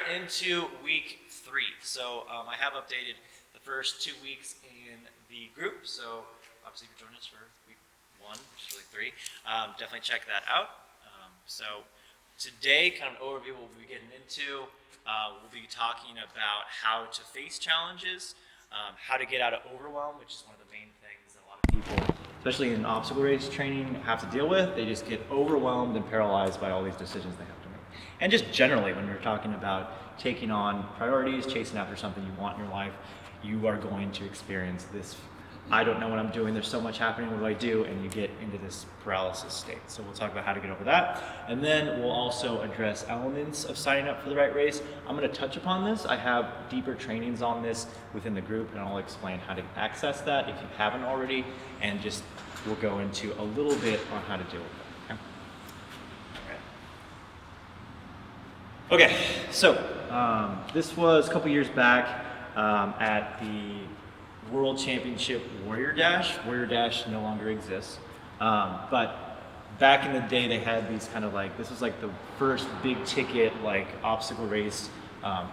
are into week 3. So I have updated the first 2 weeks in the group. So obviously if you're joining us for week 1, which is really 3, definitely check that out. So today, kind of an overview we'll be getting into. We'll be talking about how to face challenges, how to get out of overwhelm, which is one of the main things that a lot of people, especially in obstacle race training, have to deal with. They just get overwhelmed and paralyzed by all these decisions they have to make. And just generally, when you're talking about taking on priorities, chasing after something you want in your life, you are going to experience this, I don't know what I'm doing, there's so much happening, what do I do? And you get into this paralysis state. So we'll talk about how to get over that. And then we'll also address elements of signing up for the right race. I'm gonna touch upon this. I have deeper trainings on this within the group, and I'll explain how to access that if you haven't already, and just we'll go into a little bit on how to deal with it. Okay, so this was a couple years back at the World Championship Warrior Dash. Warrior Dash no longer exists, but back in the day they had these kind of like, this was like the first big ticket like obstacle race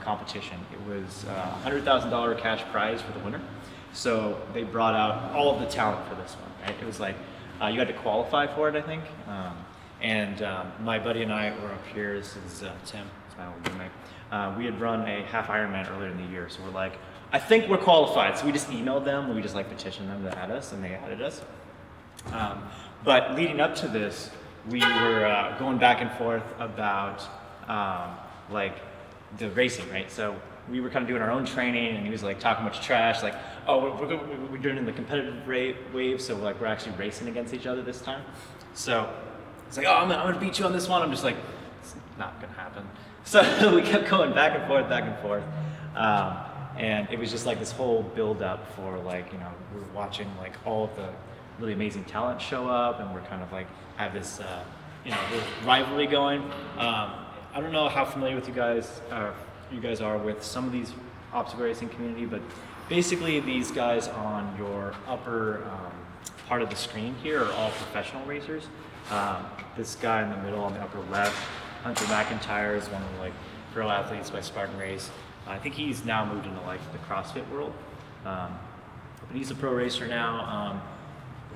competition. It was $100,000 cash prize for the winner. So they brought out all of the talent for this one, right? It was like, you had to qualify for it, I think. My buddy and I were up here, this is Tim, it's my old roommate. We had run a half Ironman earlier in the year, so we're like, I think we're qualified. So we just emailed them, we just like petitioned them to add us, and they added us. But leading up to this, we were going back and forth about like the racing, right? So we were kind of doing our own training, and he was like talking much trash, like, oh, we're doing the competitive wave, so like we're actually racing against each other this time. So it's like, oh, I'm gonna beat you on this one. I'm just like, it's not gonna happen. So we kept going back and forth, back and forth. And it was just like this whole build up for like, you know, we're watching like all of the really amazing talent show up, and we're kind of like have this, you know, rivalry going. I don't know how familiar with you guys are with some of these obstacle racing community, but basically these guys on your upper part of the screen here are all professional racers. This guy in the middle on the upper left, Hunter McIntyre, is one of the like pro athletes by Spartan Race. I think he's now moved into like the CrossFit world, but he's a pro racer now.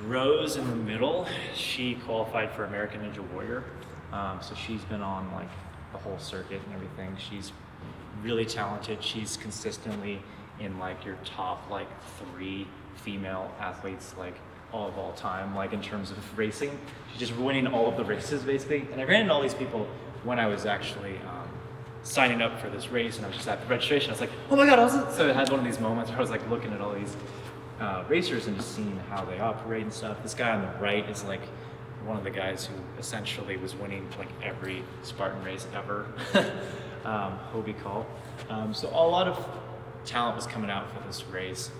Rose in the middle, she qualified for American Ninja Warrior, so she's been on like the whole circuit and everything. She's really talented. She's consistently in like your top like 3 female athletes like all time, like in terms of racing. She's just winning all of the races basically. And I ran into all these people when I was actually signing up for this race, and I was just at the registration. I was like, oh my God, so I had one of these moments where I was like looking at all these racers and just seeing how they operate and stuff. This guy on the right is like one of the guys who essentially was winning like every Spartan race ever, Hobie Call. So a lot of talent was coming out for this race.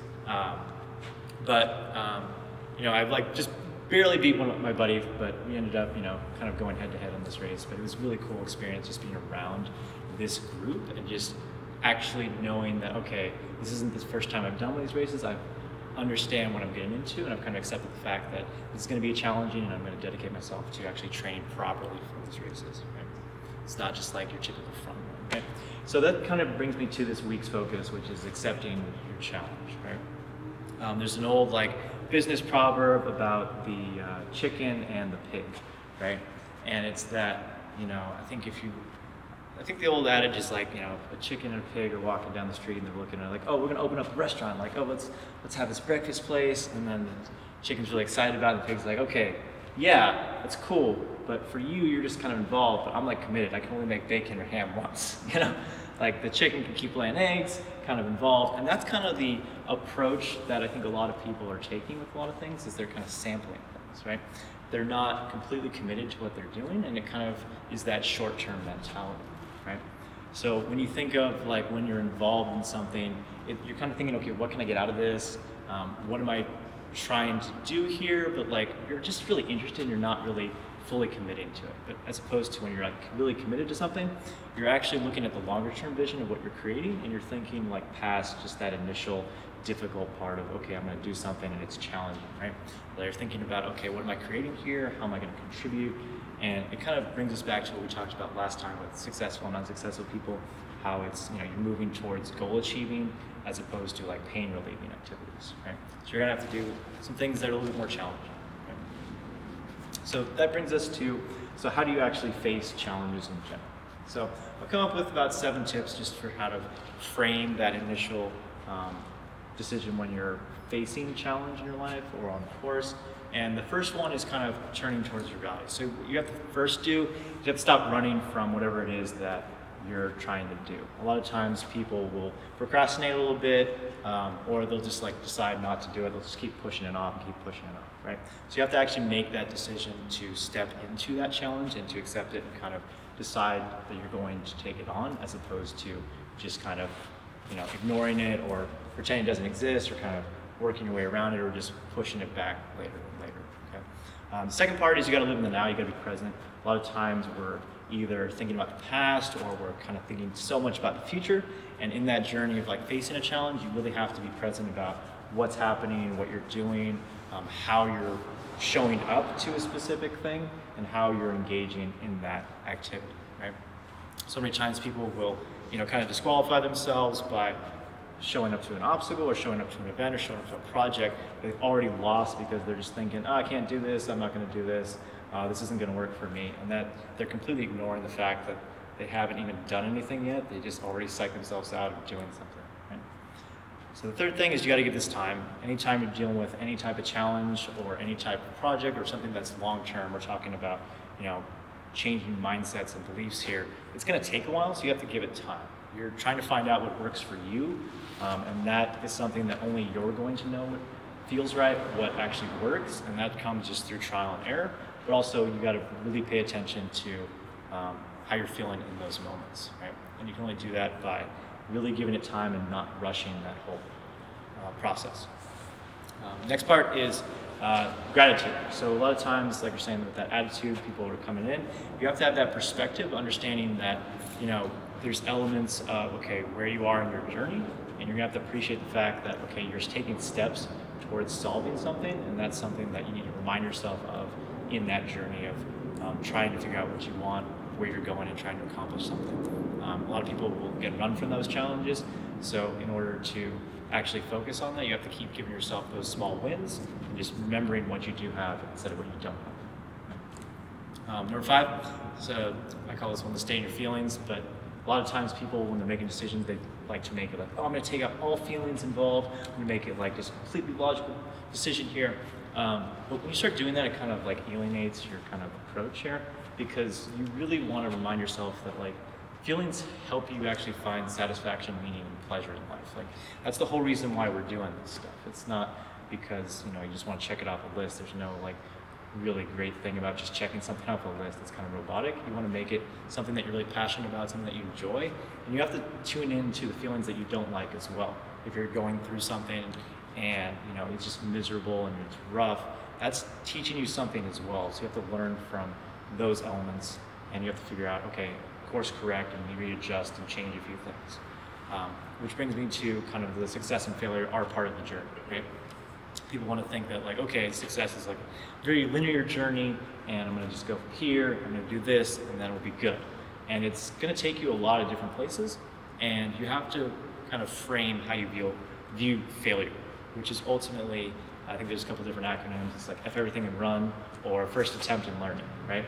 You know, I like just barely beat my buddy, but we ended up, you know, kind of going head to head on this race. But it was a really cool experience just being around this group and just actually knowing that, okay, this isn't the first time I've done one of these races. I understand what I'm getting into, and I've kind of accepted the fact that this is going to be challenging, and I'm going to dedicate myself to actually training properly for these races. Right? It's not just like your typical front run. Right? So that kind of brings me to this week's focus, which is accepting your challenge. Right? There's an old like business proverb about the chicken and the pig, right? And it's that, you know, I think the old adage is like, you know, a chicken and a pig are walking down the street and they're looking at it like, oh, we're gonna open up a restaurant, like, oh, let's have this breakfast place. And then the chicken's really excited about it, and the pig's like, okay, yeah, that's cool, but for you, you're just kind of involved, but I'm like committed. I can only make bacon or ham once, you know? Like the chicken can keep laying eggs, kind of involved. And that's kind of the approach that I think a lot of people are taking with a lot of things, is they're kind of sampling things, right? They're not completely committed to what they're doing, and it kind of is that short-term mentality, right? So when you think of like when you're involved in something, you're kind of thinking, okay, what can I get out of this? What am I trying to do here? But like you're just really interested and you're not really fully committing to it. But as opposed to when you're like really committed to something, you're actually looking at the longer term vision of what you're creating, and you're thinking like past just that initial difficult part of, okay, I'm going to do something and it's challenging, right? But you're thinking about, okay, what am I creating here? How am I going to contribute? And it kind of brings us back to what we talked about last time with successful and unsuccessful people. how it's, you know, you're moving towards goal achieving as opposed to like pain relieving activities, right? So you're gonna have to do some things that are a little bit more challenging, right? So that brings us to, so how do you actually face challenges in general? So I've come up with about 7 tips just for how to frame that initial decision when you're facing a challenge in your life or on the course. And the first one is kind of turning towards your values. So you have to first do, you have to stop running from whatever it is that you're trying to do. A lot of times people will procrastinate a little bit, or they'll just like decide not to do it. They'll just keep pushing it off and keep pushing it off, right? So you have to actually make that decision to step into that challenge and to accept it and kind of decide that you're going to take it on, as opposed to just kind of, you know, ignoring it or pretending it doesn't exist, or kind of working your way around it, or just pushing it back later and later. Okay. The second part is you got to live in the now. You got to be present. A lot of times we're either thinking about the past, or we're kind of thinking so much about the future. And in that journey of like facing a challenge, you really have to be present about what's happening, what you're doing, how you're showing up to a specific thing, and how you're engaging in that activity, right? So many times people will, you know, kind of disqualify themselves by showing up to an obstacle or showing up to an event or showing up to a project they've already lost because they're just thinking, oh, I can't do this, I'm not going to do this, this isn't going to work for me. And that they're completely ignoring the fact that they haven't even done anything yet. They just already psyched themselves out of doing something, right? So the third thing is you got to give this time. Anytime you're dealing with any type of challenge or any type of project or something that's long-term, we're talking about, you know, changing mindsets and beliefs here, it's going to take a while, so you have to give it time. You're trying to find out what works for you, and that is something that only you're going to know what feels right, what actually works, and that comes just through trial and error. But also you got to really pay attention to how you're feeling in those moments, right? And you can only do that by really giving it time and not rushing that whole process. Next part is gratitude. So a lot of times, like you're saying, with that attitude, people are coming in, you have to have that perspective, understanding that, you know, there's elements of, okay, where you are in your journey, and you're gonna have to appreciate the fact that, okay, you're taking steps towards solving something, and that's something that you need to remind yourself of in that journey of trying to figure out what you want, where you're going, and trying to accomplish something. A lot of people will get run from those challenges, so in order to actually focus on that, you have to keep giving yourself those small wins and just remembering what you do have instead of what you don't have. Number 5, so I call this one the stay in your feelings, but a lot of times people, when they're making decisions, they like to make it like, oh, I'm going to take out all feelings involved. I'm going to make it like this completely logical decision here. But when you start doing that, it kind of like alienates your kind of approach here, because you really want to remind yourself that like feelings help you actually find satisfaction, meaning, and pleasure in life. Like that's the whole reason why we're doing this stuff. It's not because, you know, you just want to check it off a list. There's no like really great thing about just checking something off a list that's kind of robotic. You want to make it something that you're really passionate about, something that you enjoy, and you have to tune into the feelings that you don't like as well. If you're going through something and, you know, it's just miserable and it's rough, that's teaching you something as well. So you have to learn from those elements, and you have to figure out, okay, course correct and maybe adjust and change a few things. Which brings me to kind of the success and failure are part of the journey, right? People want to think that like, okay, success is like a very linear journey, and I'm going to just go from here, I'm going to do this, and then it'll be good. And it's going to take you a lot of different places, and you have to kind of frame how you view failure, which is ultimately, I think there's a couple different acronyms. It's like F everything and run, or first attempt in learning, right?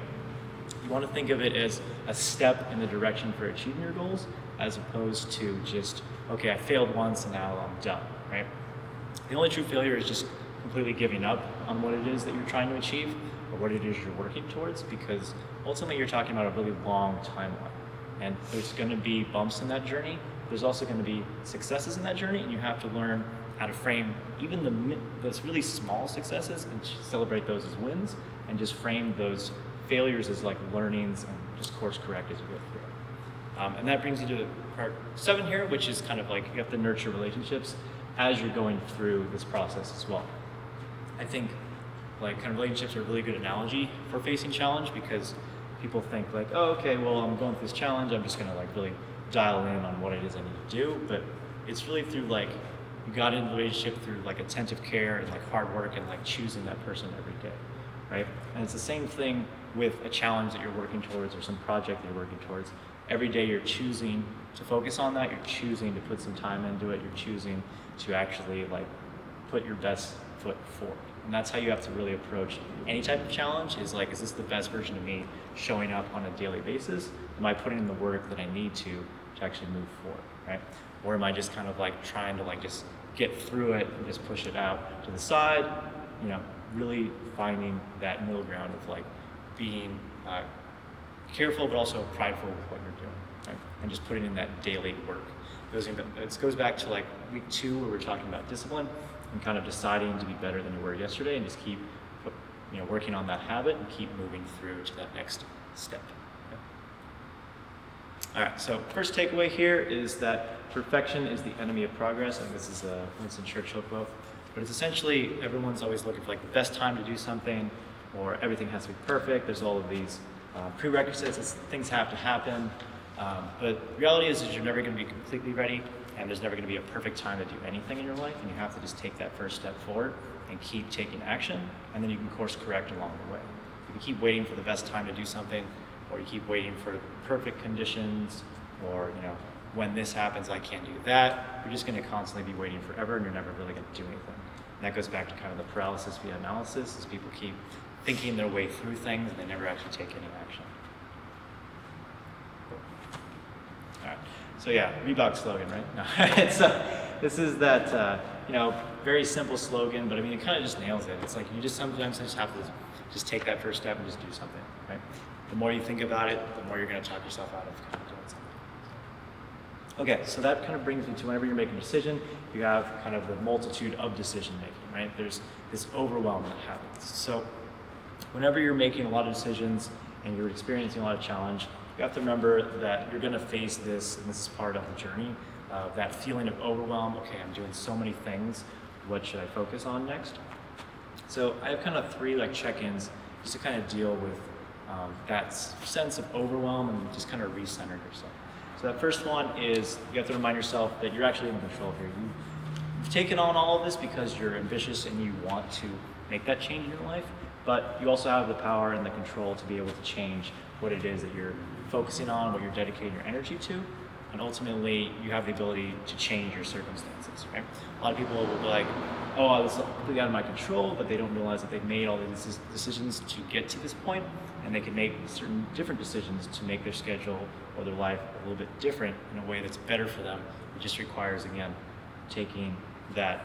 You want to think of it as a step in the direction for achieving your goals, as opposed to just, okay, I failed once and now I'm done, right? The only true failure is just completely giving up on what it is that you're trying to achieve or what it is you're working towards, because ultimately you're talking about a really long timeline. And there's going to be bumps in that journey. There's also going to be successes in that journey, and you have to learn how to frame even those really small successes and celebrate those as wins, and just frame those failures as like learnings and just course correct as you go through it. And that brings you to part 7 here, which is kind of like you have to nurture relationships as you're going through this process as well. I think like kind of relationships are a really good analogy for facing challenge, because people think like, oh, okay, well, I'm going through this challenge, I'm just gonna like really dial in on what it is I need to do. But it's really through like, you got into the relationship through like attentive care and like hard work and like choosing that person every day, right? And it's the same thing with a challenge that you're working towards or some project that you're working towards. every day you're choosing to focus on that, you're choosing to put some time into it, you're choosing to actually like put your best foot forward. And that's how you have to really approach any type of challenge, is like, is this the best version of me showing up on a daily basis? Am I putting in the work that I need to actually move forward, right? Or am I just kind of like trying to like just get through it and just push it out to the side, you know, really finding that middle ground of like being careful but also prideful with what you're doing, right? And just putting in that daily work. It goes back to like week 2 where we're talking about discipline and kind of deciding to be better than you were yesterday, and just keep working on that habit and keep moving through to that next step. Okay? All right, so first takeaway here is that perfection is the enemy of progress. I think this is a Winston Churchill quote, but it's essentially everyone's always looking for like the best time to do something, or everything has to be perfect. There's all of these prerequisites, things have to happen, but the reality is you're never going to be completely ready, and there's never going to be a perfect time to do anything in your life, and you have to just take that first step forward and keep taking action, and then you can course correct along the way. If you keep waiting for the best time to do something, or you keep waiting for perfect conditions, or when this happens I can't do that, you're just going to constantly be waiting forever, and you're never really going to do anything. And that goes back to kind of the paralysis via analysis, as people keep thinking their way through things and they never actually take any action. All right. So yeah, Reebok slogan, right? No, this is that very simple slogan, but I mean it kind of just nails it. It's like you just sometimes just have to just take that first step and just do something, right? The more you think about it, the more you're going to talk yourself out of kind of doing something. Okay, so that kind of brings me to whenever you're making a decision, you have kind of the multitude of decision making, right? There's this overwhelm that happens. So whenever you're making a lot of decisions and you're experiencing a lot of challenge, you have to remember that you're going to face this, and this is part of the journey, that feeling of overwhelm. Okay, I'm doing so many things. What should I focus on next? So I have kind of 3 like check-ins just to kind of deal with that sense of overwhelm and just kind of recenter yourself. So that first one is you have to remind yourself that you're actually in control here. You've taken on all of this because you're ambitious and you want to make that change in your life, but you also have the power and the control to be able to change what it is that you're focusing on, what you're dedicating your energy to, and ultimately you have the ability to change your circumstances, right? A lot of people will be like, oh, this is completely out of my control, but they don't realize that they've made all these decisions to get to this point, and they can make certain different decisions to make their schedule or their life a little bit different in a way that's better for them. It just requires, again, taking that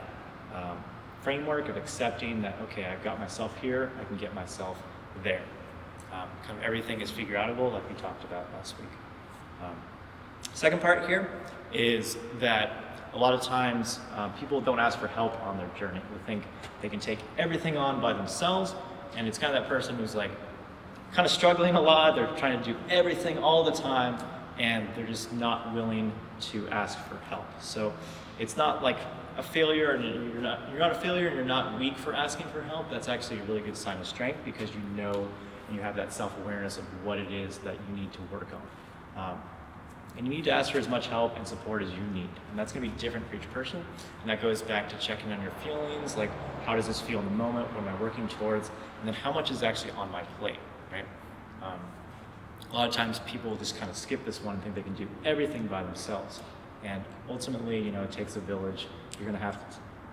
framework of accepting that, okay, I've got myself here, I can get myself there. Kind of everything is figure-outable, like we talked about last week. Second part here is that a lot of times people don't ask for help on their journey. They think they can take everything on by themselves, and it's kind of that person who's like kind of struggling a lot. They're trying to do everything all the time, and they're just not willing to ask for help. So it's not like a failure, and you're not a failure, and you're not weak for asking for help. That's actually a really good sign of strength, because you know and you have that self-awareness of what it is that you need to work on. And you need to ask for as much help and support as you need. And that's going to be different for each person. And that goes back to checking on your feelings, like how does this feel in the moment, what am I working towards, and then how much is actually on my plate, right? A lot of times people just kind of skip this one and think they can do everything by themselves. And ultimately, it takes a village. You're going to have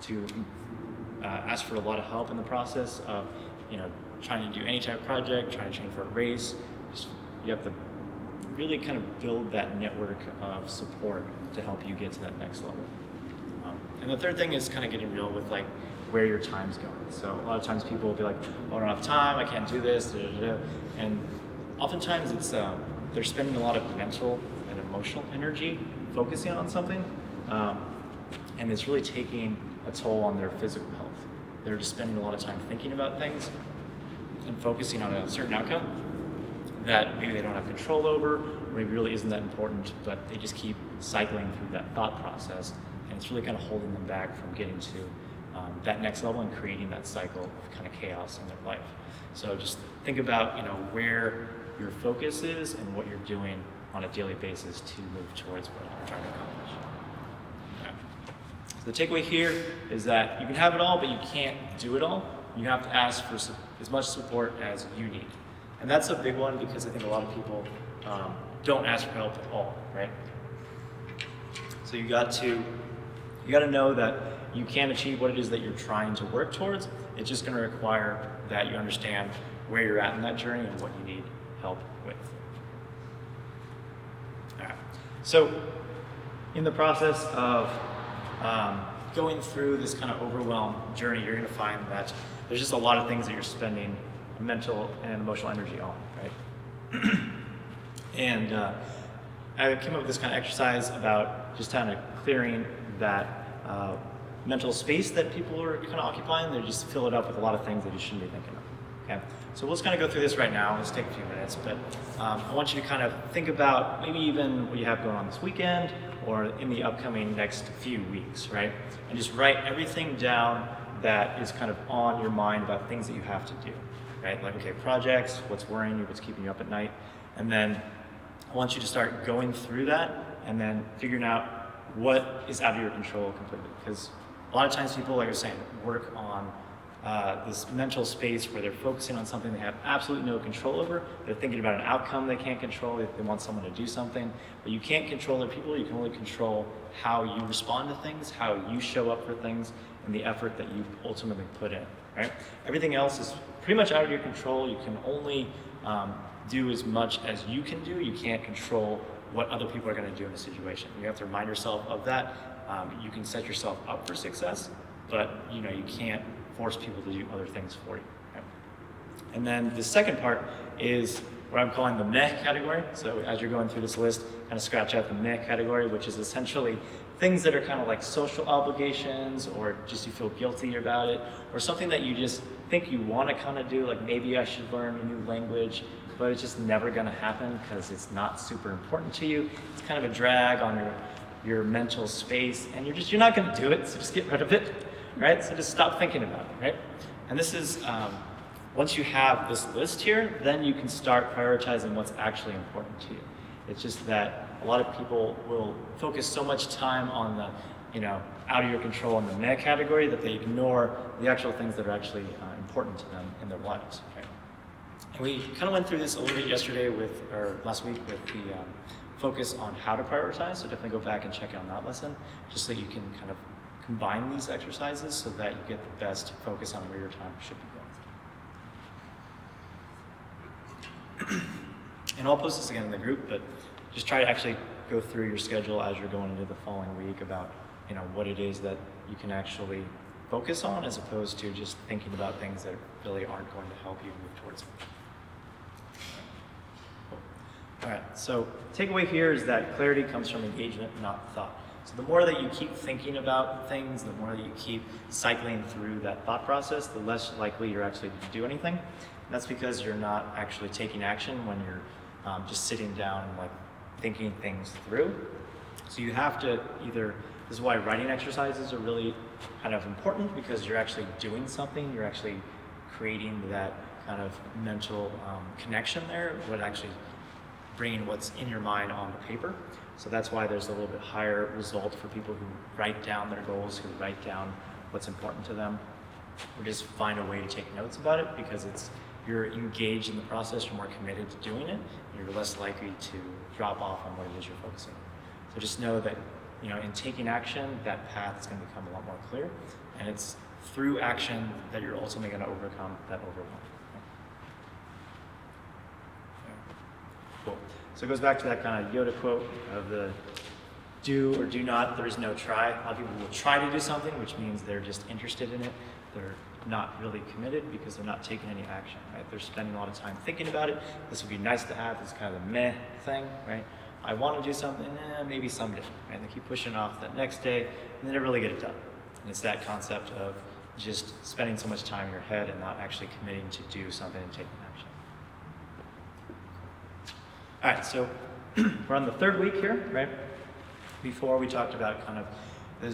to ask for a lot of help in the process of, trying to do any type of project, trying to train for a race. You have to really kind of build that network of support to help you get to that next level. And the third thing is kind of getting real with like where your time's going. So a lot of times people will be like, oh, I don't have time, I can't do this, da, da, da. And oftentimes it's they're spending a lot of mental and emotional energy focusing on something, and it's really taking a toll on their physical health. They're just spending a lot of time thinking about things and focusing on a certain outcome that maybe they don't have control over, or maybe really isn't that important, but they just keep cycling through that thought process, and it's really kind of holding them back from getting to that next level and creating that cycle of kind of chaos in their life. So just think about where your focus is and what you're doing on a daily basis to move towards what you're trying to accomplish. Okay. So the takeaway here is that you can have it all, but you can't do it all. You have to ask for as much support as you need. And that's a big one, because I think a lot of people don't ask for help at all, right? So you got to know that you can achieve what it is that you're trying to work towards. It's just going to require that you understand where you're at in that journey and what you need help with. All right. So in the process of going through this kind of overwhelm journey, you're going to find that there's just a lot of things that you're spending mental and emotional energy on, right? And I came up with this kind of exercise about just kind of clearing that mental space that people are kind of occupying. They just fill it up with a lot of things that you shouldn't be thinking of. Okay, so we'll just kind of go through this right now. Let's take a few minutes, but I want you to kind of think about maybe even what you have going on this weekend or in the upcoming next few weeks, right? And just write everything down that is kind of on your mind about things that you have to do, right? Like, okay, projects, what's worrying you, what's keeping you up at night, and then I want you to start going through that and then figuring out what is out of your control completely. Because a lot of times people, like I was saying, work on this mental space where they're focusing on something they have absolutely no control over. They're thinking about an outcome they can't control. They want someone to do something, but you can't control their people. You can only control how you respond to things, how you show up for things, and the effort that you ultimately put in, right? Everything else is pretty much out of your control. You can only do as much as you can do. You can't control what other people are going to do in a situation. You have to remind yourself of that. You can set yourself up for success, but you can't force people to do other things for you. Okay? And then the second part is what I'm calling the meh category. So as you're going through this list, kind of scratch out the meh category, which is essentially things that are kind of like social obligations, or just you feel guilty about it, or something that you just think you want to kind of do, like maybe I should learn a new language, but it's just never going to happen because it's not super important to you. It's kind of a drag on your mental space, and you're not going to do it, so just get rid of it, right? So just stop thinking about it, right? And this is, once you have this list here, then you can start prioritizing what's actually important to you. It's just that a lot of people will focus so much time on the, out of your control in the meh category that they ignore the actual things that are actually important to them in their lives, right? And we kind of went through this a little bit yesterday or last week with the focus on how to prioritize. So definitely go back and check out that lesson, just so you can kind of combine these exercises so that you get the best focus on where your time should be going. And I'll post this again in the group, but just try to actually go through your schedule as you're going into the following week about what it is that you can actually focus on, as opposed to just thinking about things that really aren't going to help you move towards it. All right, so takeaway here is that clarity comes from engagement, not thought. So the more that you keep thinking about things, the more that you keep cycling through that thought process, the less likely you're actually to do anything. And that's because you're not actually taking action when you're just sitting down and thinking things through. So you have to this is why writing exercises are really kind of important, because you're actually doing something, you're actually creating that kind of mental connection there, what actually bringing what's in your mind on the paper. So that's why there's a little bit higher result for people who write down their goals, who write down what's important to them, or just find a way to take notes about it, because you're engaged in the process, you're more committed to doing it, and you're less likely to drop off on what it is you're focusing on. So just know that in taking action, that path is going to become a lot more clear, and it's through action that you're ultimately going to overcome that overwhelm. Cool. So it goes back to that kind of Yoda quote of the do or do not, there is no try. A lot of people will try to do something, which means they're just interested in it. They're not really committed because they're not taking any action, right? They're spending a lot of time thinking about it. This would be nice to have, this kind of the meh thing, right? I want to do something, maybe someday, right? They keep pushing off that next day, and they never really get it done. And it's that concept of just spending so much time in your head and not actually committing to do something and taking action. All right, so we're on the third week here, right? Before we talked about kind of the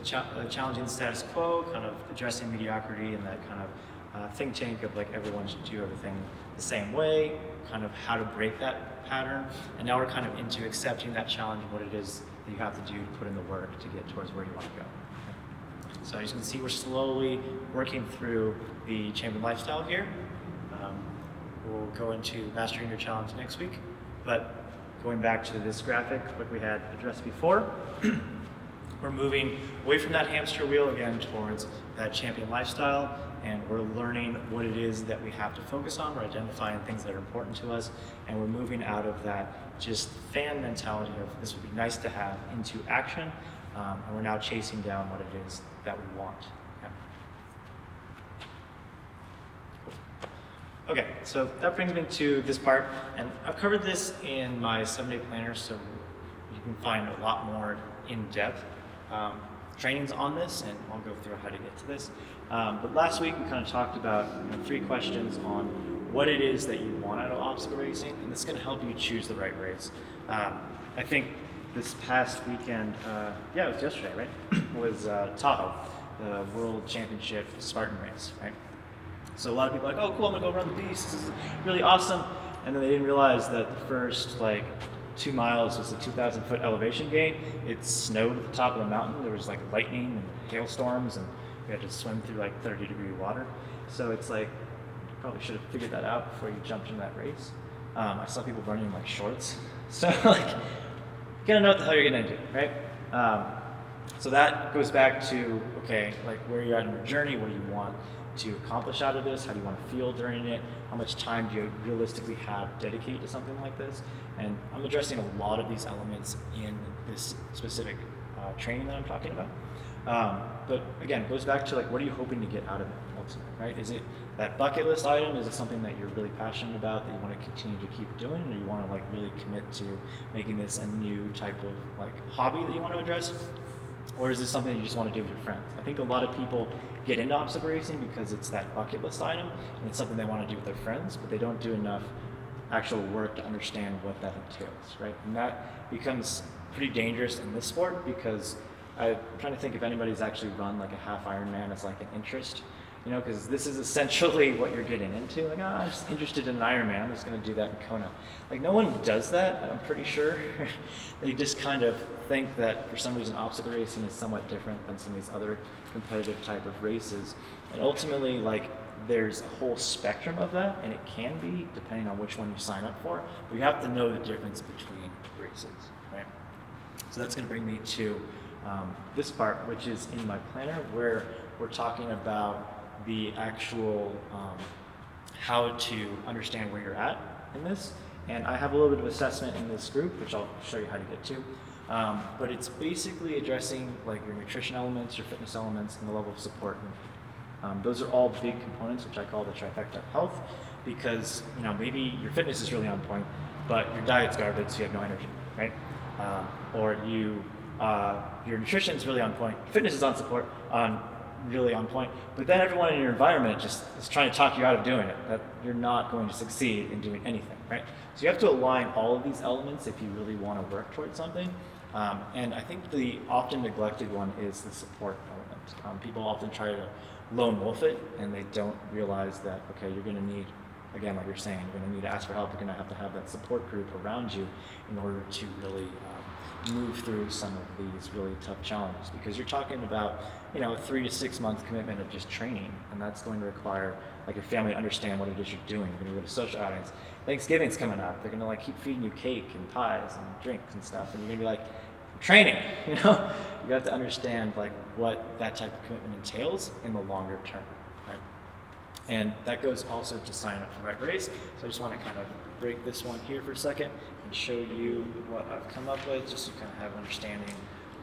challenging status quo, kind of addressing mediocrity, and that kind of think tank of everyone should do everything the same way, kind of how to break that pattern. And now we're kind of into accepting that challenge and what it is that you have to do to put in the work to get towards where you want to go. So as you can see, we're slowly working through the champion lifestyle here. We'll go into mastering your challenge next week, but going back to this graphic, like we had addressed before, we're moving away from that hamster wheel again towards that champion lifestyle, and we're learning what it is that we have to focus on. We're identifying things that are important to us, and we're moving out of that just fan mentality of this would be nice to have into action, and we're now chasing down what it is that we want. Okay, so that brings me to this part, and I've covered this in my 7-day planner, so you can find a lot more in-depth trainings on this, and I'll go through how to get to this. But last week we kind of talked about 3 questions on what it is that you want out of obstacle racing, and this is going to help you choose the right race. I think this past weekend, it was yesterday, right? was Tahoe, the World Championship Spartan race, right? So a lot of people are like, oh cool, I'm gonna go run the beast, this is really awesome. And then they didn't realize that the first 2 miles was a 2,000 foot elevation gain. It snowed at the top of the mountain. There was lightning and hailstorms, and we had to swim through 30-degree water. So it's you probably should have figured that out before you jumped into that race. I saw people running in shorts. So you gotta know what the hell you're getting into, right? So that goes back to, okay, where you're at in your journey, what do you want to accomplish out of this? How do you want to feel during it? How much time do you realistically have dedicated to something like this? And I'm addressing a lot of these elements in this specific training that I'm talking about. But again, it goes back to what are you hoping to get out of it ultimately, right? Is it that bucket list item? Is it something that you're really passionate about that you want to continue to keep doing, or you want to really commit to making this a new type of hobby that you want to address? Or is this something you just want to do with your friends? I think a lot of people get into obstacle racing because it's that bucket list item, and it's something they want to do with their friends, but they don't do enough actual work to understand what that entails, right? And that becomes pretty dangerous in this sport, because I'm trying to think if anybody's actually run a half Ironman as an interest, because this is essentially what you're getting into. I'm just interested in an Ironman, I'm just going to do that in Kona. No one does that, I'm pretty sure. They just kind of think that for some reason obstacle racing is somewhat different than some of these other competitive type of races. And ultimately, there's a whole spectrum of that, and it can be, depending on which one you sign up for. But you have to know the difference between races, right? So that's going to bring me to this part, which is in my planner, where we're talking about the actual how to understand where you're at in this. And I have a little bit of assessment in this group, which I'll show you how to get to. But it's basically addressing your nutrition elements, your fitness elements, and the level of support. Those are all big components, which I call the trifecta of health, because maybe your fitness is really on point, but your diet's garbage, so you have no energy, right? Or your nutrition is really on point, fitness is really on point, but then everyone in your environment just is trying to talk you out of doing it, that you're not going to succeed in doing anything, right? So you have to align all of these elements if you really want to work towards something. And I think the often neglected one is the support element. People often try to lone wolf it, and they don't realize that, okay, you're going to need, again, like you're saying, you're going to need to ask for help. You're going to have that support group around you in order to really move through some of these really tough challenges, because you're talking about a 3 to 6 month commitment of just training, and that's going to require your family to understand what it is you're doing. You're going to go to social outings. Thanksgiving's coming up. They're going to keep feeding you cake and pies and drinks and stuff, and you're going to be training. You have to understand what that type of commitment entails in the longer term, right? And that goes also to sign up for the right race. So I just want to kind of break this one here for a second and show you what I've come up with, just so you kind of have an understanding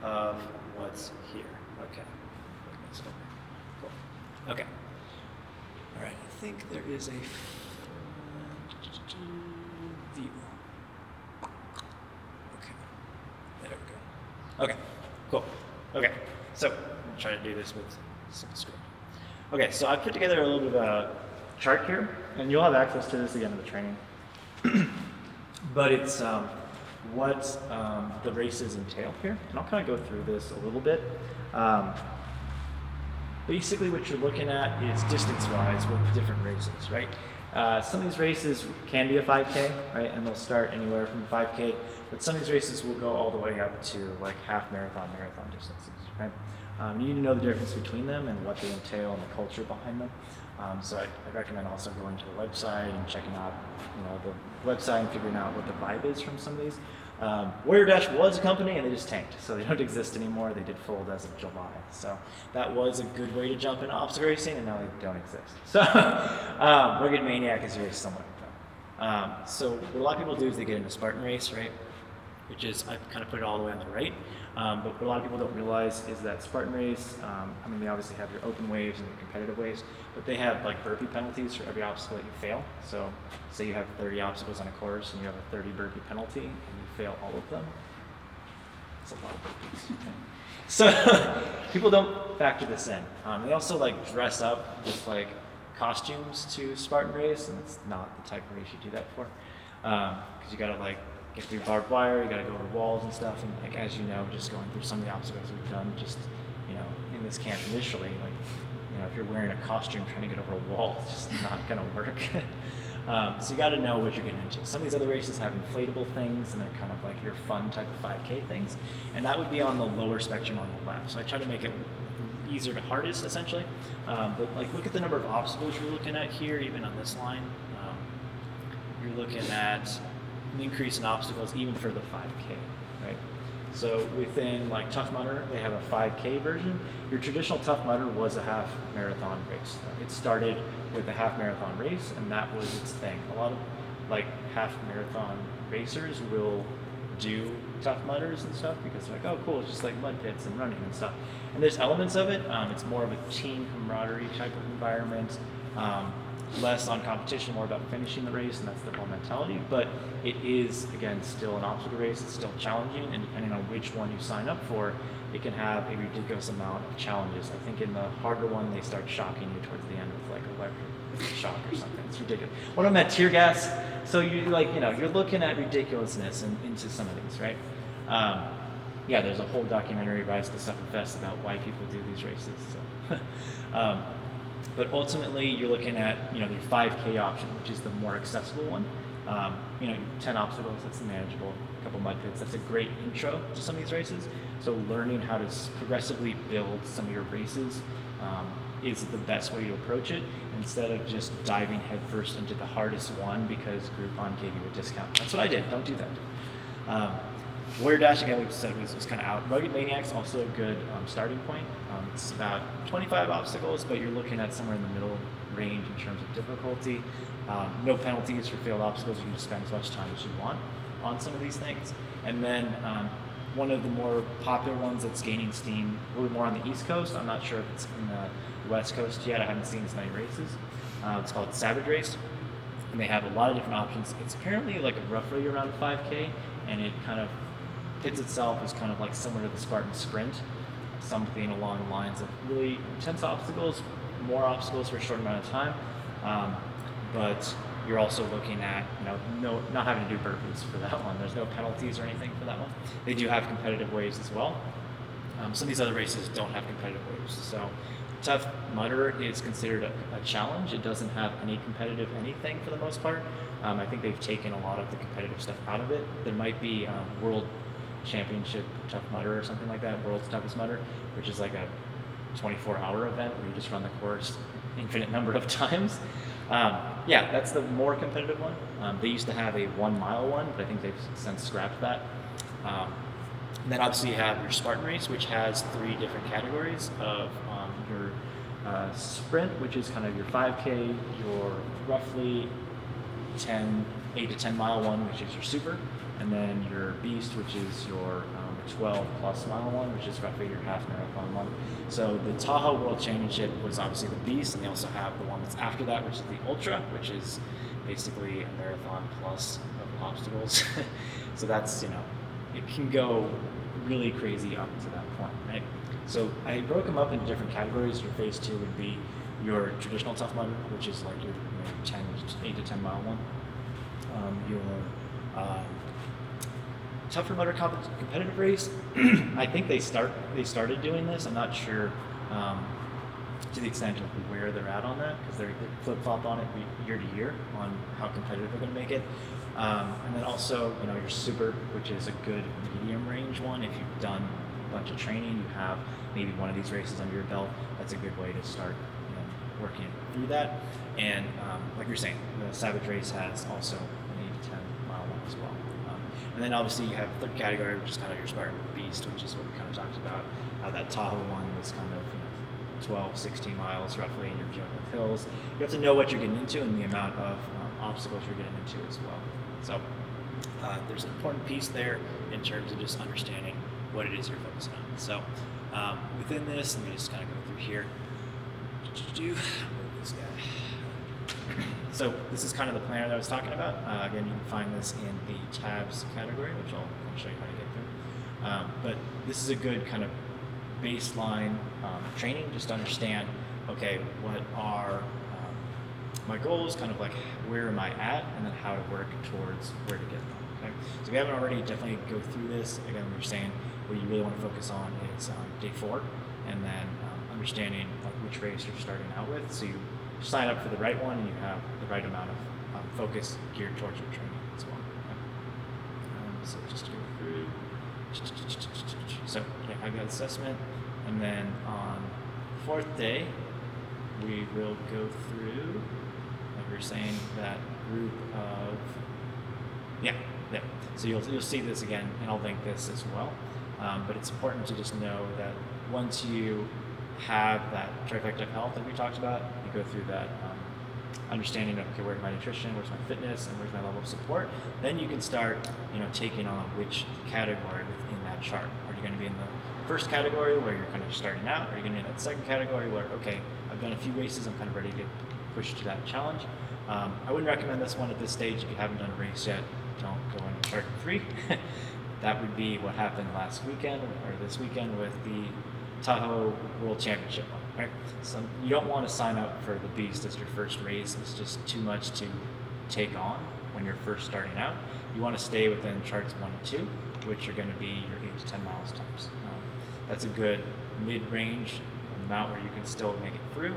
of what's here. Okay. Cool. Okay. All right. I think there is a view. Okay. There we go. Okay. Cool. Okay. So I'm going to try to do this with some screen. Okay. So I put together a little bit of a chart here, and you'll have access to this again in the training. But it's what the races entail here, and I'll kind of go through this a little bit. Basically what you're looking at is distance-wise with different races, right? Some of these races can be a 5K, right? And they'll start anywhere from 5K but some of these races will go all the way up to like half marathon distances, right? You need to know the difference between them and what they entail and the culture behind them. So I recommend also going to the website and checking out, the website and figuring out what the vibe is from some of these. Warrior Dash was a company and they just tanked, so they don't exist anymore. They did fold as of July. So that was a good way to jump into obstacle racing, and now they don't exist. So Rugged Maniac is very similar to them. So what a lot of people do is they get into Spartan Race, right? Which is, I kind of put it all the way on the right. But what a lot of people don't realize is that Spartan Race, they obviously have your open waves and your competitive waves, but they have like burpee penalties for every obstacle that you fail. So say you have 30 obstacles on a course and you have a 30 burpee penalty and you fail all of them. That's a lot of burpees. So people don't factor this in. They also like dress up with like costumes to Spartan Race, and it's not the type of race you do that for. Because you gotta like get through barbed wire, you gotta go over walls and stuff, and like as you know, just going through some of the obstacles we've done, just in this camp initially, like if you're wearing a costume trying to get over a wall, it's just not gonna work. So you got to know what you're getting into. Some of these other races have inflatable things, and they're kind of like your fun type of 5K things, and that would be on the lower spectrum on the left. So I try to make it easier to hardest, essentially. But like, look at the number of obstacles you're looking at here, even on this line. You're looking at an increase in obstacles even for the 5K, right? So within like Tough Mudder, they have a 5K version. Your traditional Tough Mudder was a half marathon race. It started with a half marathon race, and that was its thing. A lot of like half marathon racers will do Tough Mudders and stuff because they're like, oh cool, it's just like mud pits and running and stuff. And there's elements of it. It's more of a team camaraderie type of environment. Less on competition, more about finishing the race, and that's the whole mentality. But it is, again, still an obstacle race. It's still challenging, and depending on which one you sign up for, it can have a ridiculous amount of challenges. I think in the harder one, they start shocking you towards the end with like electric shock or something. It's ridiculous. One of them had tear gas, so you you're looking at ridiculousness into some of these, right? Yeah, there's a whole documentary, Rise to Sufferfest, about why people do these races. So. But ultimately, you're looking at your 5K option, which is the more accessible one. 10 obstacles, that's manageable. A couple mud pits, that's a great intro to some of these races. So learning how to progressively build some of your races is the best way to approach it, instead of just diving headfirst into the hardest one because Groupon gave you a discount. That's what I did. Don't do that. Warrior Dash, again, we said was kind of out. Rugged Maniac's also a good starting point. It's about 25 obstacles, but you're looking at somewhere in the middle range in terms of difficulty. No penalties for failed obstacles. You can just spend as much time as you want on some of these things. And then one of the more popular ones that's gaining steam, a little more on the East Coast. I'm not sure if it's in the West Coast yet. I haven't seen as many races. It's called Savage Race, and they have a lot of different options. It's apparently like roughly around 5K, and it kind of pitts itself as kind of like similar to the Spartan Sprint, something along the lines of really intense obstacles, more obstacles for a short amount of time, but you're also looking at not having to do burpees for that one. There's no penalties or anything for that one. They do have competitive waves as well. Some of these other races don't have competitive waves. So Tough Mudder is considered a challenge. It doesn't have any competitive anything for the most part. I think they've taken a lot of the competitive stuff out of it. There might be World Championship Tough Mudder or something like that, World's Toughest Mudder, which is like a 24-hour event where you just run the course infinite number of times. Yeah, that's the more competitive one. They used to have a 1 mile one, but I think they've since scrapped that. And then obviously you have your Spartan Race, which has 3 different categories of your sprint, which is kind of your 5K, your roughly 8 to 10 mile one, which is your super, and then your beast, which is your 12 plus mile one, which is roughly your half marathon one. So the Tahoe World Championship was obviously the beast, and they also have the one that's after that, which is the ultra, which is basically a marathon plus of obstacles. So that's, it can go really crazy up to that point, right? So I broke them up into different categories. Your phase 2 would be your traditional Tough Mudder, which is like your 8 to 10 mile one. Your Tougher Mudder competitive race, I think they started doing this. I'm not sure to the extent of where they're at on that, because they flip-flop on it year to year on how competitive they're going to make it. And then also, your super, which is a good medium range one. If you've done a bunch of training, you have maybe one of these races under your belt, that's a good way to start working through that. And like you're saying, the Savage race has also an 8 to 10 mile one as well. And then obviously you have third category, which is kind of your Spartan Beast, which is what we kind of talked about. That Tahoe one was kind of 12, 16 miles roughly, and you're dealing with hills. You have to know what you're getting into and the amount of obstacles you're getting into as well. So there's an important piece there in terms of just understanding what it is you're focusing on. So within this, let me just kind of go through here. Move this guy. So this is kind of the planner that I was talking about. Again, you can find this in the tabs category, which I'll show you how to get through. But this is a good kind of baseline training, just to understand, okay, what are my goals, kind of like where am I at, and then how to work towards where to get them. Okay? So if you haven't already, definitely go through this. Again, we're saying what you really want to focus on is day 4, and then understanding which race you're starting out with. So you sign up for the right one, and you have the right amount of focus geared towards your training as well. Okay? So just to go through. So I've got assessment, and then on the 4th day, we will go through, like we were saying, that group of, So you'll see this again, and I'll link this as well. But it's important to just know that once you have that trifecta of health that we talked about, you go through that understanding of, okay, where's my nutrition, where's my fitness, and where's my level of support, then you can start, taking on which category within that chart. Are you going to be in the first category where you're kind of starting out? Are you going to be in that second category where, okay, I've done a few races, I'm kind of ready to push to that challenge? I wouldn't recommend this one at this stage. If you haven't done a race yet, don't go into chart 3. That would be what happened last weekend or this weekend with the Tahoe World Championship one, right? So you don't want to sign up for the Beast as your first race. It's just too much to take on when you're first starting out. You want to stay within charts 1 and 2, which are going to be your 8 to 10 miles tops. That's a good mid-range amount where you can still make it through.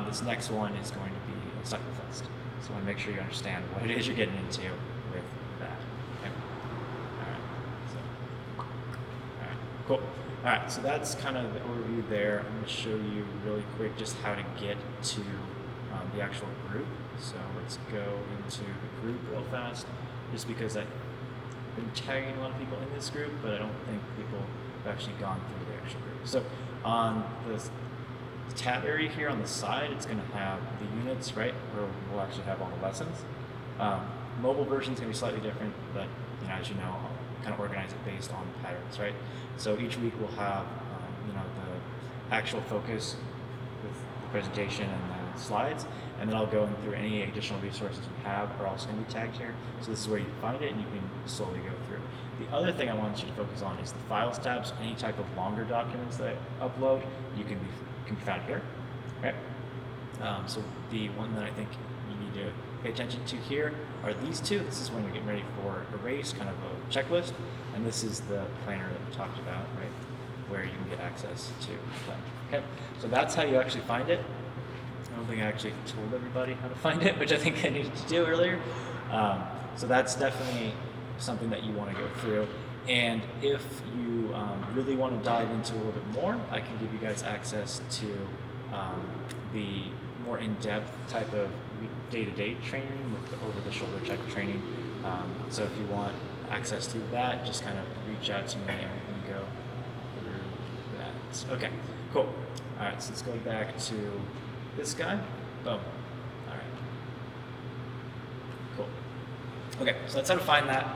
This next one is going to be a cycle fest. So I want to make sure you understand what it is you're getting into with that. Okay? All right, cool. All right, so that's kind of the overview there. I'm going to show you really quick just how to get to the actual group. So let's go into the group real fast, just because I've been tagging a lot of people in this group, but I don't think people have actually gone through the actual group. So on the tab area here on the side, it's going to have the units, right, where we'll actually have all the lessons. Mobile version is going to be slightly different, but as you know, I'll kind of organize it based on patterns, right? So each week we'll have the actual focus with the presentation and the slides, and then I'll go through any additional resources we have are also going to be tagged here. So this is where you find it, and you can slowly go through. The other thing I want you to focus on is the files tabs. Any type of longer documents that I upload, can be found here, right? So the one that I think you need to pay attention to here are these two. This is when you're getting ready for a race, kind of a checklist, and this is the planner that we talked about, right, where you can get access to the planner. Okay, so that's how you actually find it. I don't think I actually told everybody how to find it, which I think I needed to do earlier. So that's definitely something that you want to go through. And if you really want to dive into a little bit more, I can give you guys access to the more in-depth type of day-to-day training with the over-the-shoulder type of training. So if you want access to that, just kind of reach out to me and we can go through that. Okay, cool. All right, so let's go back to this guy. Boom. All right. Cool. Okay, so that's how to find that.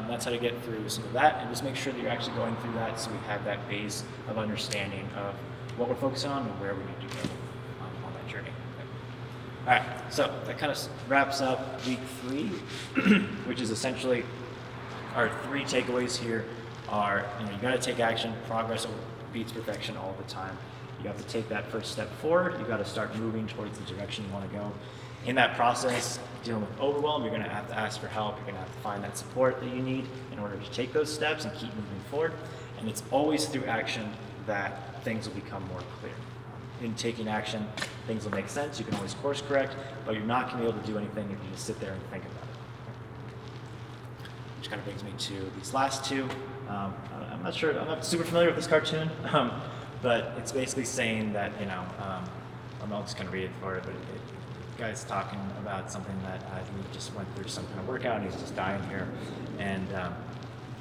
That's how to get through some of that, and just make sure that you're actually going through that so we have that base of understanding of what we're focusing on and where we need to go on that journey. Okay. All right, so that kind of wraps up week 3, which is essentially our 3 takeaways here are, you got to take action. Progress beats perfection all the time. You have to take that first step forward. You got to start moving towards the direction you want to go. In that process, dealing with overwhelm, you're going to have to ask for help. You're going to have to find that support that you need in order to take those steps and keep moving forward. And it's always through action that things will become more clear. In taking action, things will make sense. You can always course correct, but you're not going to be able to do anything if you just sit there and think about it. kind of brings me to these last two. I'm not sure, I'm not super familiar with this cartoon, but it's basically saying that, I'm just going to read it for it, but the guy's talking about something that he just went through some kind of workout and he's just dying here. And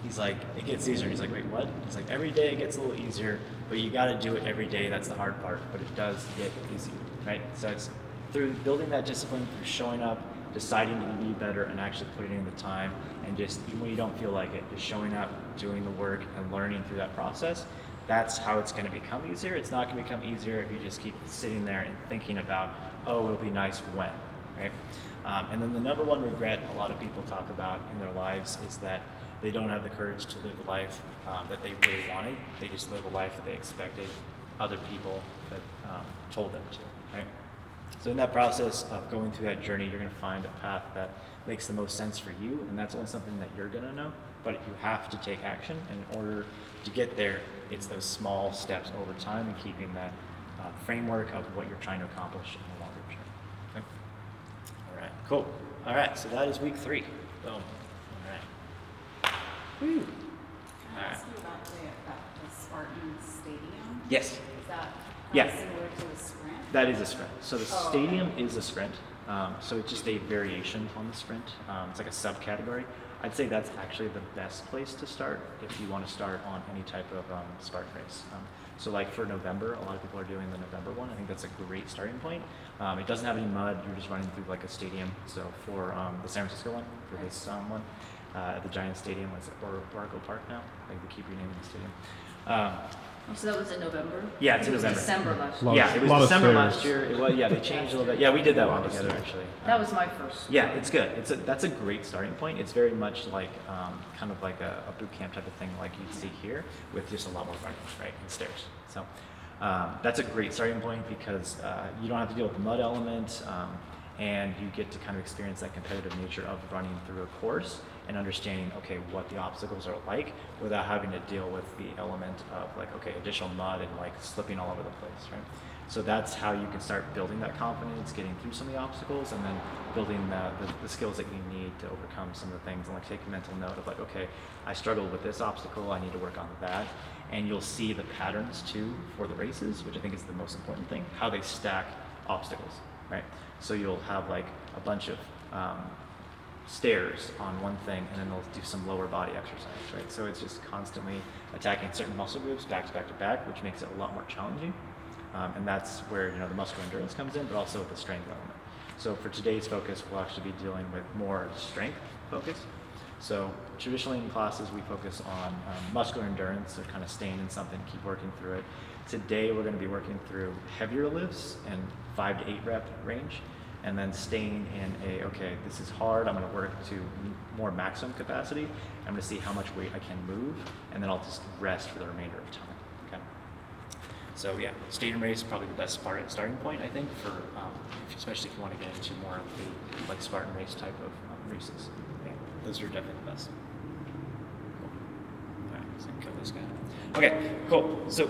he's like, it gets easier. He's like, wait, what? He's like, every day it gets a little easier, but you got to do it every day. That's the hard part, but it does get easier, right? So it's through building that discipline, through showing up, deciding to be better, and actually putting in the time, and just even when you don't feel like it, just showing up, doing the work, and learning through that process. That's how it's going to become easier. It's not going to become easier if you just keep sitting there and thinking about, oh, it'll be nice when, right? And then the number one regret a lot of people talk about in their lives is that they don't have the courage to live the life that they really wanted. They just live a life that they expected other people that told them to, right? So in that process of going through that journey, you're going to find a path that makes the most sense for you, and that's only something that you're going to know, but you have to take action. And in order to get there, it's those small steps over time and keeping that framework of what you're trying to accomplish in the longer term. Okay? All right, cool. All right, so that is week 3. Boom. All right. Woo. Can I ask you about the Spartan Stadium? Yes. Is that Yeah. similar to a sprint? That is a sprint. So the Oh, stadium okay. is a sprint. So it's just a variation on the sprint. It's like a subcategory. I'd say that's actually the best place to start if you want to start on any type of Spartan race. So like for November, a lot of people are doing the November one. I think that's a great starting point. It doesn't have any mud. You're just running through like a stadium. So for the San Francisco one, for this one, at the Giant Stadium, it's Oracle Park now. Like they keep renaming the stadium. So that was in November? Yeah, it's in It was November. December last year. Lot Yeah, it was lot of December stairs. last year. It was, yeah, they changed a little bit. Yeah, we did that one together actually. That was my first. Yeah, it's good. That's a great starting point. It's very much like kind of like a boot camp type of thing, like you'd see here, with just a lot more running, right, and stairs. So that's a great starting point because you don't have to deal with the mud element, and you get to kind of experience that competitive nature of running through a course and understanding, okay, what the obstacles are like without having to deal with the element of like, okay, additional mud and like slipping all over the place, right? So that's how you can start building that confidence, getting through some of the obstacles, and then building the skills that you need to overcome some of the things, and like take a mental note of like, okay, I struggled with this obstacle, I need to work on that. And you'll see the patterns too for the races, which I think is the most important thing, how they stack obstacles, right? So you'll have like a bunch of stairs on one thing, and then they'll do some lower body exercise, right? So it's just constantly attacking certain muscle groups back to back to back, which makes it a lot more challenging. And that's where the muscular endurance comes in, but also the strength element. So for today's focus, we'll actually be dealing with more strength focus. So traditionally in classes, we focus on muscular endurance, so kind of staying in something, keep working through it. Today, we're going to be working through heavier lifts and 5 to 8 rep range, and then staying in okay, this is hard, I'm going to work to more maximum capacity. I'm going to see how much weight I can move, and then I'll just rest for the remainder of time. Okay. So yeah, stadium race is probably the best starting point, I think, for especially if you want to get into more of the like Spartan race type of races. Yeah, those are definitely the best. Cool. All right, so kill this guy. Okay, cool. So.